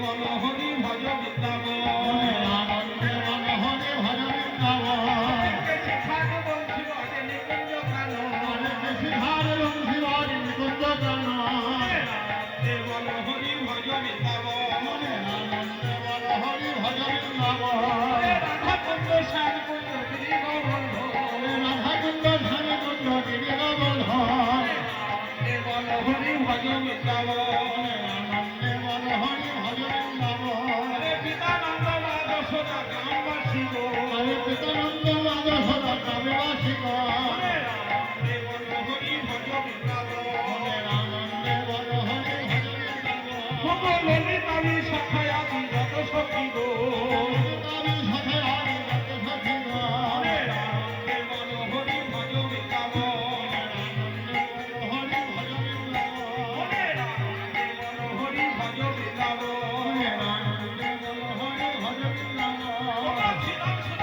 বল হরি ভজ বৃন্দাবন আনন্দে বল হরি ভজ বৃন্দাবন শিখার বংশী বজে নিকুঞ্জ কানন শিখার বংশী বজে নিকুঞ্জ কানন আনন্দে বল হরি ভজ বৃন্দাবন আনন্দে বল হরি ভজ বৃন্দাবন রাধা কুঞ্জ শ্যাম কুঞ্জ গিরি গোবর্ধন রাধা কুঞ্জ শ্যাম কুঞ্জ গিরি গোবর্ধন আনন্দে বল হরি ভজ বৃন্দাবন আনন্দে বল হরি ভজ বৃন্দাবন পিতানন্দ মা যশোদা গ্রামবাসী গো পিতানন্দ মাদসরা গ্রামবাসী আনন্দে বল হরি ভজ বৃন্দাবন আনন্দে বল হরি ভজ বৃন্দাবন ললিতামি সখায়াদি যত সখী গো আমি সাথে আমি যত সখী আনন্দে বল হরি ভজ বৃন্দাবন হরি ভজ বৃন্দাবন আনন্দে বল হরি ভজ বৃন্দাবন আনন্দে বল হরি ভজ বৃন্দাবন শ্রীরাম